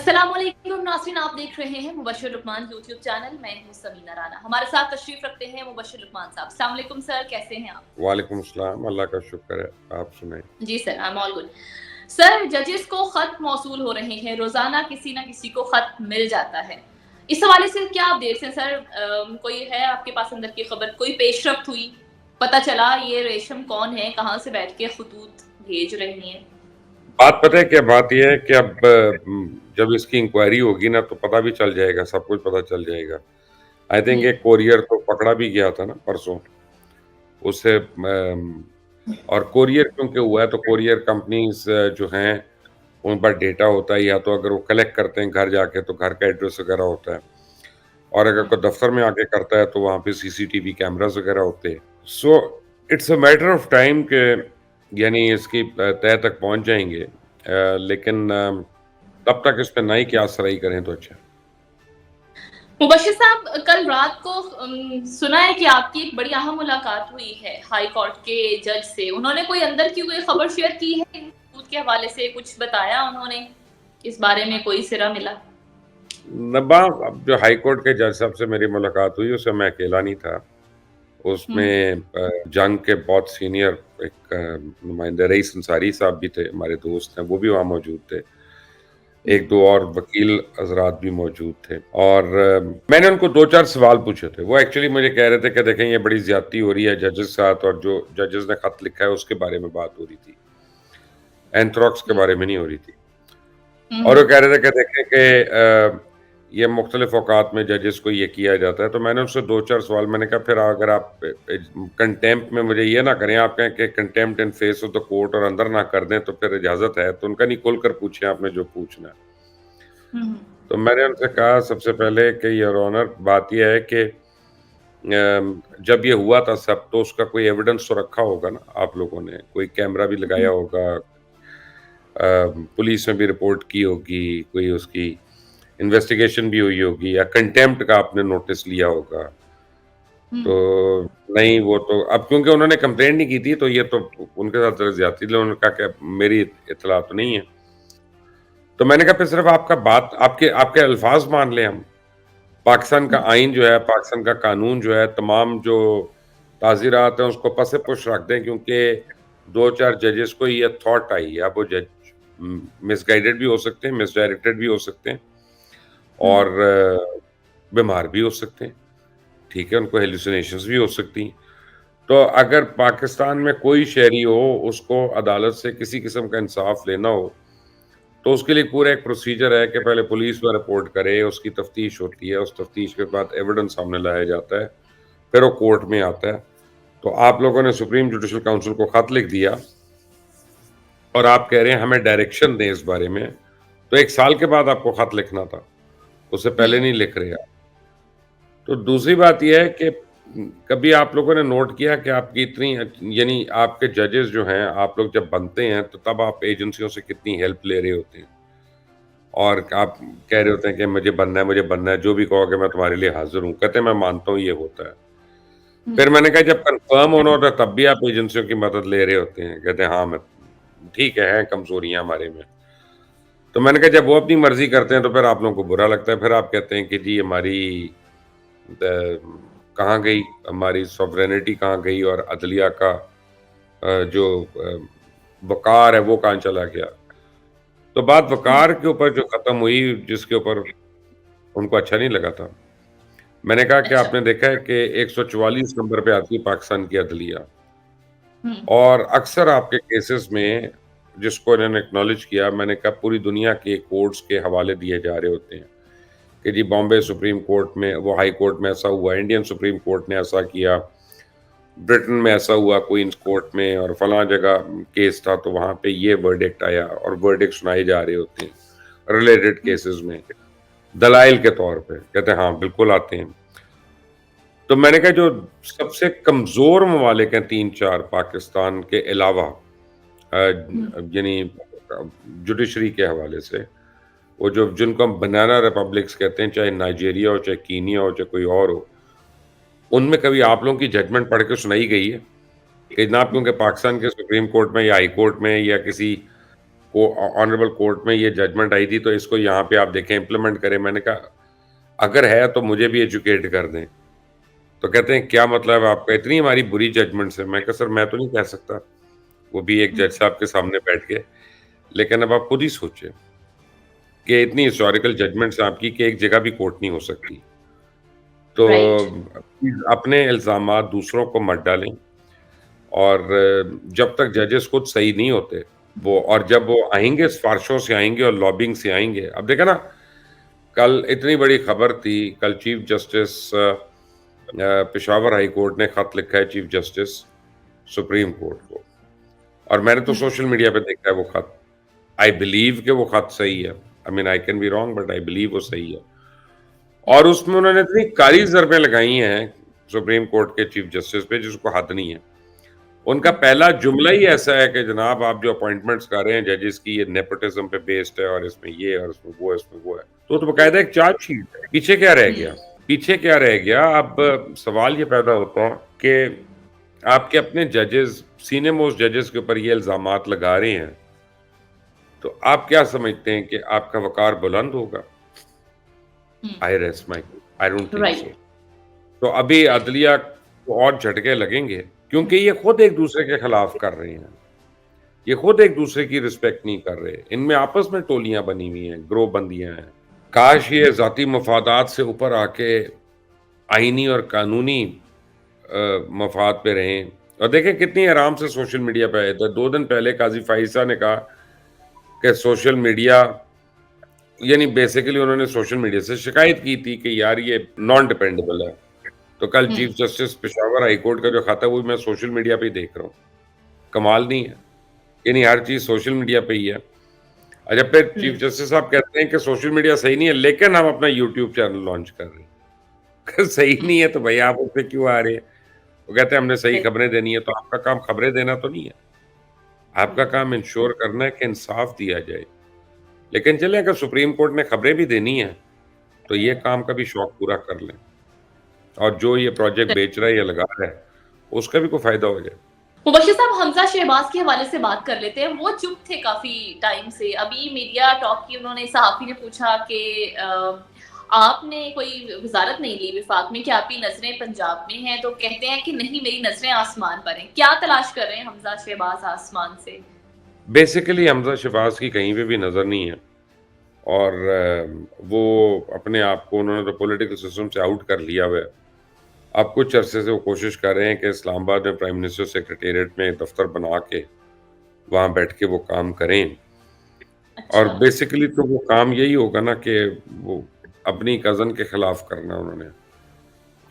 अस्सलामुअलैकुम नाज़रीन, आप देख रहे हैं मुबश्शिर लुकमान यूट्यूब चैनल। मैं हूँ समीना राना। हमारे साथ तशरीफ़ रखते हैं मुबश्शिर लुकमान साहब। अस्सलाम वालेकुम सर, कैसे हैं आप? वालेकुम अस्सलाम, अल्लाह का शुक्र है, आप सुनाएँ? जी sir, I am all good. Sir, जजेस को खत मौसूल हो रहे हैं, रोज़ाना किसी न किसी को खत मिल जाता है। इस हवाले से क्या आप देखते हैं सर? कोई है आपके पास अंदर की खबर, कोई पेशरफ्त हुई, पता चला ये रेशम कौन है, कहाँ से बैठ के खतूत भेज रही हैं? बात पता है क्या बात ये है कि अब जब इसकी इंक्वायरी होगी ना तो पता भी चल जाएगा, सब कुछ पता चल जाएगा। आई थिंक हुँ, एक कोरियर तो पकड़ा भी गया था ना परसों, उससे और कोरियर क्योंकि हुआ है तो कोरियर कंपनीज़ जो हैं, उन पर डेटा होता है या तो अगर वो कलेक्ट करते हैं घर जाके तो घर का एड्रेस वगैरह होता है और अगर हुँ, कोई दफ़्तर में आके करता है तो वहाँ पे सीसीटीवी कैमराज़ वगैरह होते हैं। So it's a matter of time कि यानी इसकी तह तक पहुँच जाएँगे लेकिन तब तक इस पे ना ही क़यास सराही करें तो अच्छा है। मुबश्शिर साहब, कल रात को सुना है कि आपकी एक बड़ी अहम मुलाकात हुई है हाई कोर्ट के जज से। उन्होंने कोई अंदर की कोई खबर शेयर की है इन सबूत के हवाले से? कुछ बताया उन्होंने? इस बारे में कोई सिरा मिला? नब्बा अब जो हाई कोर्ट के जज साहब से मेरी मुलाकात हुई उसमें मैं अकेला नहीं था। हुँ, उसमें जंग के बहुत सीनियर एक नुमाइंदा रईस अंसारी साहब भी थे, हमारे दोस्त हैं, वो भी वहाँ मौजूद थे। हुँ, 1-2 और वकील हज़रात भी मौजूद थे और मैंने उनको 2-4 सवाल पूछे थे। वो एक्चुअली मुझे कह रहे थे कि देखें ये बड़ी ज़्यादती हो रही है जजेस के साथ और जो जजेस ने खत लिखा है उसके बारे में बात हो रही थी। एंथ्रेक्स के हुँ, बारे में नहीं हो रही थी। हुँ, और वो हुँ, कह रहे थे कि देखें कि ये मुख्तलिफ औकात में जजेस को ये किया जाता है। तो मैंने उनसे 2-4 सवाल मैंने कहा फिर अगर आप कंटेम्प्ट में मुझे ये ना करें, आप कहें कि contempt in face of the court और अंदर ना कर दें तो फिर इजाज़त है। तो उनका नहीं खुलकर पूछें आपने जो पूछना है। हुँ, तो मैंने उनसे कहा सबसे पहले कि योर ऑनर बात ये है कि जब ये हुआ था सब तो उसका कोई एविडेंस तो रखा होगा ना आप लोगों ने, कोई कैमरा भी लगाया हुँ, होगा, पुलिस में भी रिपोर्ट की होगी, कोई उसकी इन्वेस्टिगेशन भी हुई होगी या कंटेम्प्ट का आपने नोटिस लिया होगा। हुँ, तो नहीं वो तो अब क्योंकि उन्होंने कंप्लेंट नहीं की थी तो ये तो उनके साथ ज़रा ज़्यादती थी, उन्होंने कहा कि मेरी इत्तला तो नहीं है। तो मैंने कहा फिर सिर्फ़ आपका बात आपके आपके अल्फ़ाज़ मान लें हम। पाकिस्तान का हुँ, आइन जो है, पाकिस्तान का कानून जो है, तमाम जो ताज़ीरात हैं उसको पस-ए-पुश रख दें क्योंकि 2-4 जजेस को ये थॉट आई है। अब वो जज मिसगाइडेड भी हो सकते हैं, मिसडायरेक्टेड भी हो सकते हैं हुँ, और बीमार भी हो सकते हैं। ठीक है, उनको हैलुसिनेशंस भी हो सकती हैं। तो अगर पाकिस्तान में कोई शहरी हो, उसको अदालत से किसी किस्म का इंसाफ लेना हो, तो उसके लिए पूरा एक प्रोसीजर है कि पहले पुलिस में रिपोर्ट करे, उसकी तफ्तीश होती है, उस तफ्तीश के बाद एविडेंस सामने लाया जाता है, फिर वो कोर्ट में आता है। तो आप लोगों ने सुप्रीम जुडिशल काउंसिल को खत लिख दिया और आप कह रहे हैं हमें डायरेक्शन दें इस बारे में, तो 1 साल के बाद आपको खत लिखना था, उससे हुँ, पहले नहीं लिख रहे आप। तो दूसरी बात ये है कि कभी आप लोगों ने नोट किया कि आपकी इतनी यानी आपके जजेस जो हैं, आप लोग जब बनते हैं, तो तब आप एजेंसियों से कितनी हेल्प ले रहे होते हैं और आप कह रहे होते हैं कि मुझे बनना है, जो भी कहोगे मैं तुम्हारे लिए हाज़िर हूँ। कहते हैं मैं मानता हूँ ये होता है। हुँ, फिर मैंने कहा जब कन्फर्म होना होता है तब भी आप एजेंसियों की मदद ले रहे होते हैं। कहते हैं हाँ, मैं ठीक है, हैं कमज़ोरियाँ हमारे में। तो मैंने कहा जब वो अपनी मर्ज़ी करते हैं तो फिर आप लोगों को बुरा लगता है। फिर आप कहते हैं कि जी हमारी द कहाँ गई हमारी सॉवरेनिटी कहाँ गई और अदलिया का जो वक़ार है वो कहाँ चला गया। तो बात हुँ, वक़ार के ऊपर जो ख़त्म हुई जिसके ऊपर उनको अच्छा नहीं लगा था। मैंने कहा कि अच्छा, आपने देखा है कि 144 नंबर पे आती है पाकिस्तान की अदलिया हुँ, और अक्सर आपके केसेज़ में जिसको इन्होंने एक्नॉलेज किया मैंने कहा पूरी दुनिया के कोर्ट्स के हवाले दिए जा रहे होते हैं। कि जी बॉम्बे सुप्रीम कोर्ट में वो हाई कोर्ट में ऐसा हुआ, इंडियन सुप्रीम कोर्ट ने ऐसा किया, ब्रिटेन में ऐसा हुआ क्वींस कोर्ट में और फलां जगह केस था तो वहाँ पे ये वर्डिक्ट आया और वर्डिक्ट सुनाए जा रहे होते हैं रिलेटेड हुँ, केसेस में दलाइल के तौर पे कहते हैं हाँ बिल्कुल आते हैं। तो मैंने कहा जो सबसे कमज़ोर ममालिक हैं 3-4 पाकिस्तान के अलावा हुँ, यानी जुडिशरी के हवाले से वो जो जिनको हम बनाना रिपब्लिक्स कहते हैं, चाहे नाइजीरिया हो, चाहे कीनिया हो, चाहे कोई और हो, उनमें कभी आप लोगों की जजमेंट पढ़ के सुनाई गई है? कि जनाब हुँ, क्योंकि पाकिस्तान के सुप्रीम कोर्ट में या हाई कोर्ट में या किसी ऑनरेबल कोर्ट में ये जजमेंट आई थी, तो इसको यहाँ पे आप देखें इम्प्लीमेंट करें। मैंने कहा अगर है तो मुझे भी एजुकेट कर दें। तो कहते हैं क्या मतलब है आपका, इतनी हमारी बुरी जजमेंट्स है। मैं कहा सर मैं तो नहीं कह सकता, वो भी एक जज साहब के सामने बैठ के, लेकिन अब आप खुद ही सोचें कि इतनी हिस्टोरिकल जजमेंट्स आपकी कि एक जगह भी कोर्ट नहीं हो सकती। तो राइट। अपने इल्ज़ामात दूसरों को मत डालें, और जब तक जजेस खुद सही नहीं होते, वो और जब वो आएँगे सिफ़ारिशों से आएँगे और लॉबिंग से आएँगे। अब देखा ना, कल इतनी बड़ी खबर थी, कल chief justice Peshawar high court ने खत लिखा है चीफ जस्टिस सुप्रीम कोर्ट को, और मैंने तो सोशल मीडिया पे देखा है वो खत। आई बिलीव कि वो खत सही है। I mean I can be wrong, but I believe वो सही है। और उसमें उन्होंने इतनी कड़ी ज़रबें लगाई हैं सुप्रीम कोर्ट के चीफ जस्टिस पे जिसको हद नहीं है। उनका पहला जुमला ही ऐसा है कि जनाब आप जो अपॉइंटमेंट्स कर रहे हैं जजेस की, ये नेपोटिज्म पे बेस्ड है, और इसमें ये और इसमें वो है, इसमें वो है। तो बकायदा एक चार्जशीट है। पीछे क्या रह गया? पीछे क्या रह गया? अब सवाल ये पैदा होता है कि आपके अपने जजेस, सीनियर मोस्ट जजेस के ऊपर ये इल्ज़ामात लगा रहे हैं, तो आप क्या समझते हैं कि आपका वक़ार बुलंद होगा? आई rest my case, I don't think so. Right. तो अभी अदलिया को और झटके लगेंगे, क्योंकि ये खुद एक दूसरे के खिलाफ कर रहे हैं। ये खुद एक दूसरे की रिस्पेक्ट नहीं कर रहे। इनमें आपस में टोलियां बनी हुई हैं, ग्रोहबंदियां हैं। काश ये ज़ाती मफादात से ऊपर आके आईनी और कानूनी मफाद पे रहें। और देखें कितनी आराम से सोशल मीडिया पे आए थे। 2 दिन पहले काज़ी फ़ाइज़ा ने कहा कि सोशल मीडिया, यानी बेसिकली उन्होंने सोशल मीडिया से शिकायत की थी कि यार ये नॉन डिपेंडेबल है। तो कल chief justice Peshawar high court का जो खाता है वो मैं सोशल मीडिया पे ही देख रहा हूँ। कमाल नहीं है? यानी हर चीज़ सोशल मीडिया पे ही है। अच्छा, फिर चीफ जस्टिस साहब कहते हैं कि सोशल मीडिया सही नहीं है, लेकिन हम अपना यूट्यूब चैनल लॉन्च कर रहे हैं। सही नहीं है तो भाई आप उस पे क्यों आ रहे हैं? वो कहते हैं हमने सही खबरें देनी है, तो आपका काम खबरें देना तो नहीं है। आपका काम इंश्योर करना है कि इंसाफ दिया जाए। लेकिन चलें, अगर सुप्रीम कोर्ट ने खबरें भी देनी है, तो ये काम का भी शौक पूरा कर लें, और जो ये प्रोजेक्ट बेच रहा है या लगा रहा है, उसका भी कोई फ़ायदा हो जाए। मुबश्शिर साहब, हमजा शहबाज के हवाले से बात कर लेते हैं। वो चुप थे काफी टाइम से। अभी मीडिया टॉक की, उन्होंने, सहाफी ने पूछा कि आपने कोई वजारत नहीं ली विफाक में, कि आपकी नजरें पंजाब में हैं, तो कहते हैं कि नहीं, मेरी नजरें आसमान पर हैं। क्या तलाश कर रहे हैं हमजा शहबाज आसमान से? बेसिकली हमज़ा शहबाज की कहीं पे भी नज़र नहीं है, और वो अपने आप को उन्होंने तो पॉलिटिकल सिस्टम से आउट कर लिया हुआ है। अब कुछ अरसे से वो कोशिश कर रहे हैं कि इस्लामाबाद में प्राइम मिनिस्टर सेक्रेटेरिएट में दफ्तर बना के वहाँ बैठ के वो काम करें। और अच्छा। बेसिकली तो वो काम यही होगा ना कि वो अपनी कज़न के खिलाफ करना उन्होंने,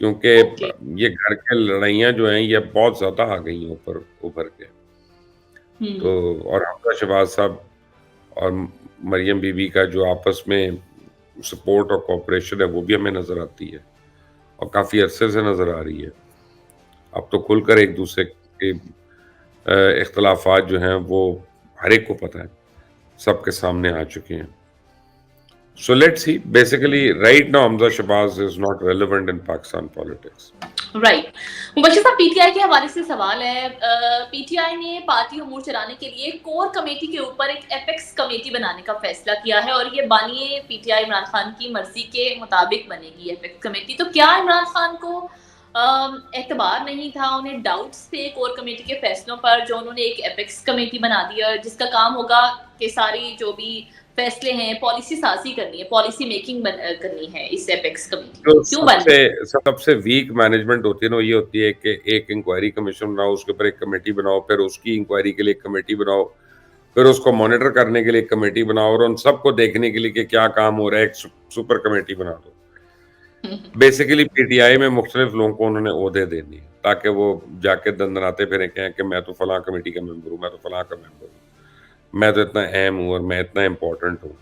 क्योंकि ओके। ये घर के लड़ाइयाँ जो हैं ये बहुत ज़्यादा आ गई हैं ऊपर उभर के। तो हम्म। और हमज़ा शहबाज साहब और मरियम बीबी का जो आपस में सपोर्ट और कोऑपरेशन है वो भी हमें नज़र आती है, और काफ़ी अरसे से नज़र आ रही है। अब तो खुलकर एक दूसरे के इख्तलाफात जो हैं वो हर एक को पता है, सबके सामने आ चुके हैं। So let's see. Basically, right now, Hamza Shabazz is not relevant in Pakistan politics. Right. Mubashir साहब, पीटीआई के हवाले से सवाल है। पीटीआई ने पार्टी अमूर चलाने के लिए कोर कमेटी के ऊपर एक एपेक्स कमेटी बनाने का फैसला किया है, और ये बानिए पीटीआई इमरान खान की मर्जी के मुताबिक बनेगी एपेक्स कमेटी। तो क्या इमरान खान को एतबार नहीं था, उन्हें डाउट्स थे कोर कमेटी के फैसलों पर, जो उन्होंने एक एपेक्स कमेटी बना दी है जिसका काम होगा कि सारी जो भी फैसले हैं, पॉलिसी साजी करनी है, पॉलिसी मेकिंग करनी है इस एपेक्स कमेटी तो में? क्यों बन रही? सबसे वीक मैनेजमेंट होती है ना, वो ये होती है कि एक इंक्वायरी कमीशन बनाओ, उसके ऊपर एक कमेटी बनाओ, फिर उसकी इंक्वायरी के लिए एक कमेटी बनाओ, फिर उसको मॉनिटर करने के लिए एक कमेटी बनाओ, और उन सबको देखने के लिए कि क्या काम हो रहा है एक सुपर कमेटी बना दो। बेसिकली पीटीआई में मुख्तलिफ लोगों को उन्होंने ओहदे देने हैं, ताकि वो जाके दंदनाते फिरें, कहें कि मैं तो फलां कमेटी का मेंबर हूँ, मैं तो फलां का मेंबर हूँ, मैं तो इतना अहम हूँ और मैं इतना इम्पोर्टेंट हूँ।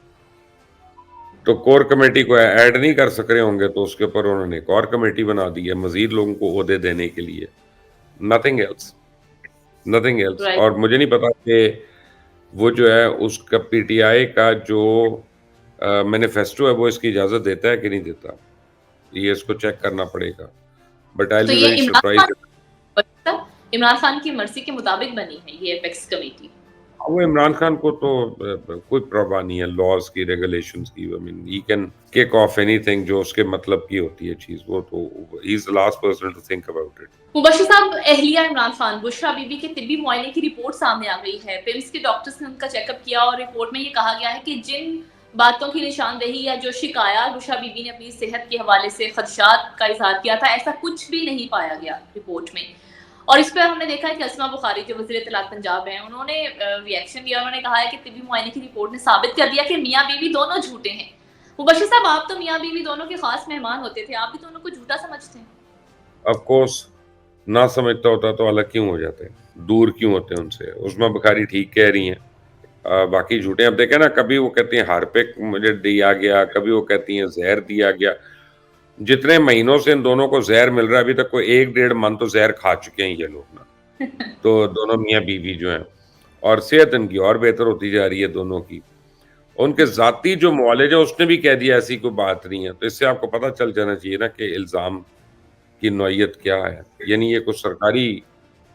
तो कोर कमेटी को ऐड नहीं कर सक रहे होंगे, तो उसके ऊपर उन्होंने एक और कमेटी बना दी है मजीद लोगों को ओहदे देने के लिए। Nothing else, nothing else. Right. और मुझे नहीं पता कि वो जो है उसका पीटीआई का जो मैनिफेस्टो है वो इसकी इजाज़त देता है कि नहीं देता, ये इसको चेक करना पड़ेगा। बट आई तो विल बी ये वेरी सरप्राइज्ड। इमरान खान की मर्जी के मुताबिक बनी है ये एपेक्स कमेटी? वो इमरान खान को तो कोई परवाह नहीं है लॉज़ की, रेगुलेशंस की। I mean he can kick off anything जो उसके मतलब की होती है चीज़, वो तो he is the last person to think about it. Mubashir साहब, अहलिया इमरान खान बुशरा बीबी के तिब्बी मुआयने की रिपोर्ट सामने आ गई है। पिम्स के डॉक्टर्स ने उनका चेकअप किया और रिपोर्ट में ये कहा गया है कि जिन बातों की निशानदेही या जो शिकायत बुशरा बीबी ने अपनी सेहत के हवाले से खदशात का इजहार किया था, ऐसा कुछ भी नहीं पाया गया रिपोर्ट में। और इस पर हमने देखा है कि असमा बुखारी जो वज़ीर इत्तलात पंजाब हैं, उन्होंने रिएक्शन दिया। उन्होंने कहा है कि तिब्बी मुआयने की रिपोर्ट ने साबित कर दिया कि मियाँ बीवी दोनों झूठे हैं। मुबश्शिर साहब, आप तो मियाँ बीवी दोनों के खास मेहमान होते थे, आप भी दोनों को झूठा समझते हैं? ऑफ कोर्स ना समझता होता तो अलग क्यों हो जाते? दूर क्यों होते उनसे? उस्मा बुखारी ठीक कह रही हैं। बाकी झूठे अब देखें ना, कभी वो कहती हैं हार्पिक मुझे दिया गया, कभी वो कहती हैं ज़हर दिया गया। जितने महीनों से इन दोनों को ज़हर मिल रहा है, अभी तक कोई 1 डेढ़ मंथ तो ज़हर खा चुके हैं ये लोग ना। तो दोनों मियाँ-बीवी जो हैं, और सेहत इनकी और बेहतर होती जा रही है दोनों की। उनके ज़ाती जो मुआलिज है उसने भी कह दिया ऐसी कोई बात नहीं है। तो इससे आपको पता चल जाना चाहिए ना कि इल्ज़ाम की नौइयत क्या है। यानी ये कुछ सरकारी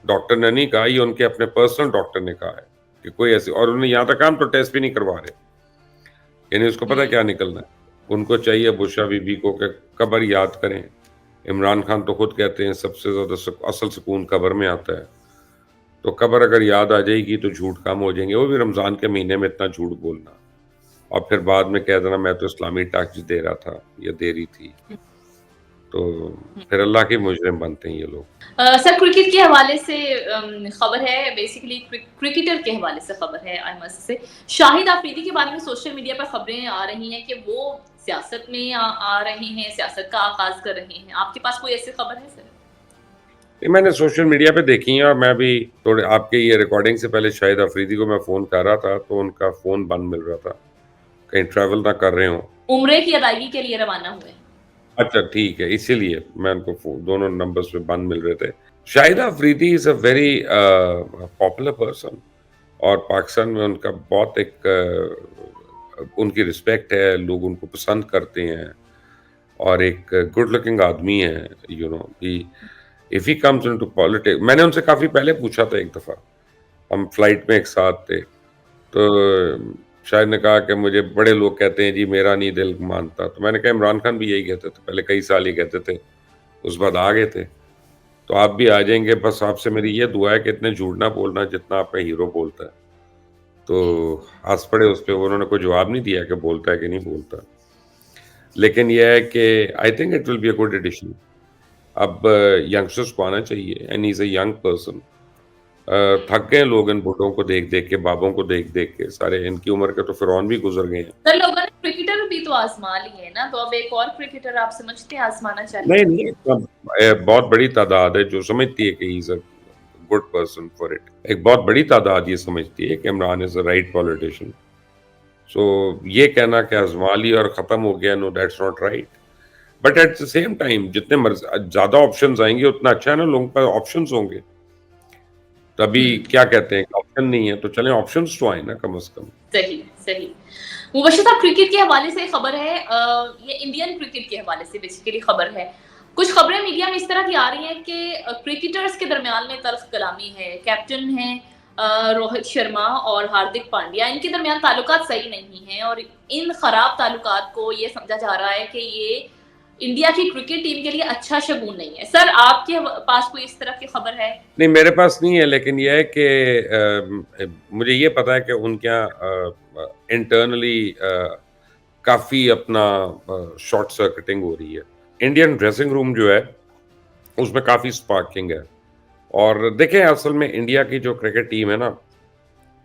डॉक्टर ने नहीं कहा, ये उनके अपने पर्सनल डॉक्टर ने कहा है कि कोई ऐसी, और उन्होंने यहाँ तक हम तो टेस्ट भी नहीं करवा रहे। यानी उसको पता है क्या निकलना है। उनको चाहिए बुशरा बीबी को कि कब्र याद करें। इमरान खान तो खुद कहते हैं सबसे ज़्यादा असल सुकून कब्र में आता है। तो कब्र अगर याद आ जाएगी तो झूठ कम हो जाएँगे। वो भी रमज़ान के महीने में इतना झूठ बोलना और फिर बाद में कह देना मैं तो इस्लामी टैक्स दे रहा था या दे रही थी। तो फिर अल्लाह के मुजरिम बनते हैं ये लोग। सर, क्रिकेट के हवाले से खबर है, बेसिकली क्रिकेटर के हवाले से खबर है, I must say. Shahid Afridi के बारे में सोशल मीडिया पर खबरें आ रही हैं कि वो सियासत में आ रहे हैं, सियासत का आगाज कर रहे हैं। आपके पास कोई ऐसी खबर है सर? ये मैंने सोशल मीडिया पे देखी है, और मैं भी थोड़े आपके ये रिकॉर्डिंग से पहले शाहिद अफरीदी को मैं फ़ोन कर रहा था, तो उनका फ़ोन बंद मिल रहा था, कहीं ट्रैवल ना कर रहे हों। उम्रे की अदायगी के लिए रवाना हुए। अच्छा ठीक है, इसीलिए मैं उनको दोनों नंबर्स पे बंद मिल रहे थे। Shahida Afridi is a very popular person, और पाकिस्तान में उनका बहुत एक उनकी रिस्पेक्ट है, लोग उनको पसंद करते हैं, और एक गुड लुकिंग आदमी है, you know he if he comes into politics. मैंने उनसे काफ़ी पहले पूछा था एक दफ़ा, हम फ्लाइट में एक साथ थे, तो शायद ने कहा कि मुझे बड़े लोग कहते हैं जी मेरा नहीं दिल मानता। तो मैंने कहा इमरान खान भी यही कहते थे, पहले कई साल ये कहते थे, उस बाद आ गए थे। तो आप भी आ जाएँगे, बस आपसे मेरी ये दुआ है कि इतने झूठ ना बोलना जितना आपका हीरो बोलता है। तो हँस पड़े उस पे, उन्होंने कोई जवाब नहीं दिया कि बोलता है कि नहीं बोलता। लेकिन ये है कि I think it will be a good addition. अब यंगस्टर्स को आना चाहिए, and he is a young person. थक गए लोग इन बूढ़ों को देख-देख के, बाबों को देख-देख के, सारे इनकी उम्र के तो फिरौन भी गुज़र गए हैं। सर, लोगों ने क्रिकेटर भी तो आजमा लिए ना, तो अब एक और क्रिकेटर आप समझते हैं आजमाना चाहिए? नहीं, नहीं, सब बहुत बड़ी तादाद है जो समझती है कि he is a good person for it. एक बहुत बड़ी तादाद ये समझती है कि Imran is a right politician. So ये कहना कि आज़मा लिया और ख़त्म हो गया, no that's not right. But at the same time जितने ज़्यादा ऑप्शंस आएँगे उतना अच्छा है ना, लोगों के पास ऑप्शंस होंगे। तभी क्या कहते हैं कि ऑप्शन नहीं है, तो चलें ऑप्शंस तो आए ना कम से कम। सही, सही। मुबश्शिर साहब, क्रिकेट के हवाले से खबर है, ये इंडियन क्रिकेट के हवाले से बेसिकली खबर है। कुछ खबरें मीडिया में इस तरह की आ रही हैं कि क्रिकेटर्स के दरमियान में तल्ख़ कलामी है। कैप्टन हैं रोहित शर्मा और हार्दिक पांड्या, इनके दरमियान ताल्लुकात सही नहीं हैं, और इन खराब ताल्लुकात को ये समझा जा रहा है कि ये इंडिया की क्रिकेट टीम के लिए अच्छा शगुन नहीं है। सर, आपके पास कोई इस तरह की खबर है? नहीं, मेरे पास नहीं है, लेकिन ये है कि मुझे ये पता है कि उनके यहाँ इंटरनली काफ़ी अपना शॉर्ट सर्किटिंग हो रही है। इंडियन ड्रेसिंग रूम जो है, उसमें काफ़ी स्पार्किंग है। और देखें असल में इंडिया की जो क्रिकेट टीम है ना,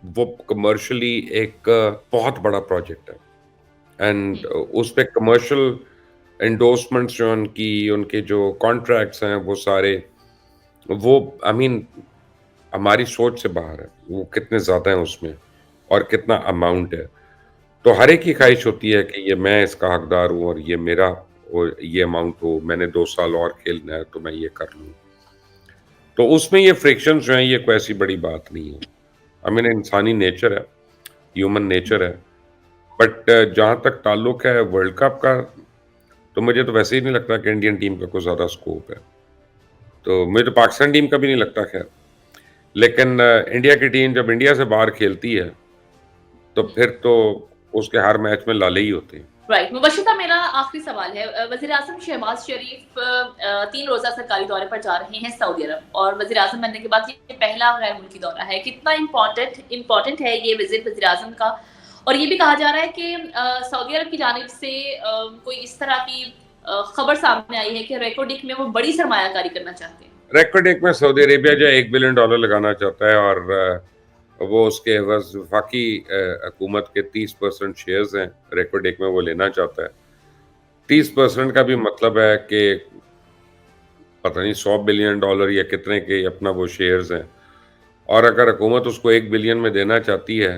वो कमर्शियली एक बहुत बड़ा प्रोजेक्ट है, एंड उस पे कमर्शियल एंडोर्समेंट्स जो उनकी, उनके जो कॉन्ट्रैक्ट्स हैं वो सारे, वो आई मीन हमारी सोच से बाहर है, वो कितने ज़्यादा हैं उसमें और कितना अमाउंट है। तो हर एक की ख़्वाहिश होती है कि ये मैं इसका हकदार हूँ और ये मेरा, और ये अमाउंट हो, मैंने 2 साल और खेलना है तो मैं ये कर लूँ। तो उसमें ये फ्रिक्शंस जो हैं, ये कोई ऐसी बड़ी बात नहीं है। आई मीन इंसानी नेचर है, ह्यूमन नेचर है। बट जहाँ तक ताल्लुक है वर्ल्ड कप का, तो मुझे तो वैसे ही नहीं लगता कि इंडियन टीम का कोई ज़्यादा स्कोप है। तो मुझे तो पाकिस्तान टीम का भी नहीं लगता खैर। लेकिन इंडिया की टीम जब इंडिया से बाहर खेलती है, तो फिर तो उसके हर मैच में लाले ही होते हैं। राइट, मुबश्शिर साहब, मेरा आखिरी सवाल है। वज़ीर-ए-आज़म शहबाज शरीफ 3 रोज़ा सरकारी दौरे पर जा रहे हैं सऊदी अरब, और वज़ीर-ए-आज़म बनने के बाद ये पहला गैर मुल्की दौरा है। कितना इम्पोर्टेंट है ये विज़िट वज़ीर-ए-आज़म का? और ये भी कहा जा रहा है कि सऊदी अरब की जानिब से कोई इस तरह की खबर सामने आई है कि रेको डिक में वो बड़ी सरमायाकारी करना चाहते हैं। रेको डिक में सऊदी अरेबिया जो $1 बिलियन लगाना चाहता है, और वो उसके एवज़ वफाकी हुकूमत के 30% शेयर्स हैं रेको डिक में, वो लेना चाहता है। 30% का भी मतलब है कि पता नहीं $100 बिलियन या कितने के अपना वो शेयर्स हैं, और अगर हुकूमत उसको 1 बिलियन में देना चाहती है,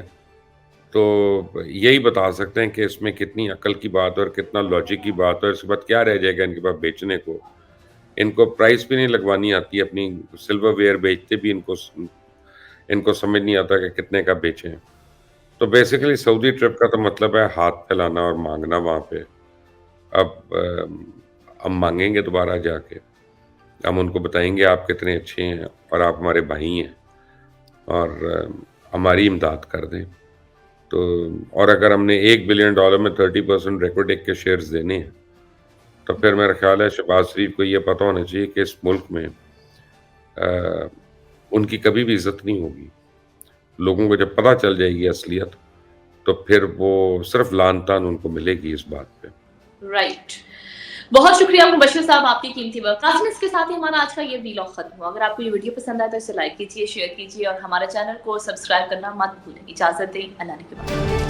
तो यही बता सकते हैं कि इसमें कितनी अकल की बात है और कितना लॉजिक की बात है, और इसके बाद क्या रह जाएगा इनके पास बेचने को। इनको प्राइस भी नहीं लगवानी आती, अपनी सिल्वरवेयर बेचते भी इनको समझ नहीं आता कि कितने का बेचें। तो बेसिकली सऊदी ट्रिप का तो मतलब है हाथ फैलाना और माँगना वहाँ पे। अब हम माँगेंगे दोबारा जाके, हम उनको बताएँगे आप कितने अच्छे हैं और आप हमारे भाई हैं, और हमारी इमदाद कर दें। तो और अगर हमने $1 बिलियन में 30% रेको डिक के शेयर्स देने हैं, तो फिर मेरा ख्याल है शहबाज शरीफ को ये पता होना चाहिए कि इस मुल्क में उनकी कभी भी इज़्ज़त नहीं होगी। लोगों को जब पता चल जाएगी असलियत, तो फिर वो सिर्फ़ लान-तान उनको मिलेगी इस बात पे। राइट। बहुत शुक्रिया मुबश्शिर साहब, आपकी कीमती वक़्त। नाज़रीन, इसके साथ ही हमारा आज का ये व्लॉग खत्म हुआ। अगर आपको ये वीडियो पसंद आया तो इसे लाइक कीजिए, शेयर कीजिए और हमारे चैनल को सब्सक्राइब करना मत भूलें। इजाज़त दें, अल्लाह ने के बाद।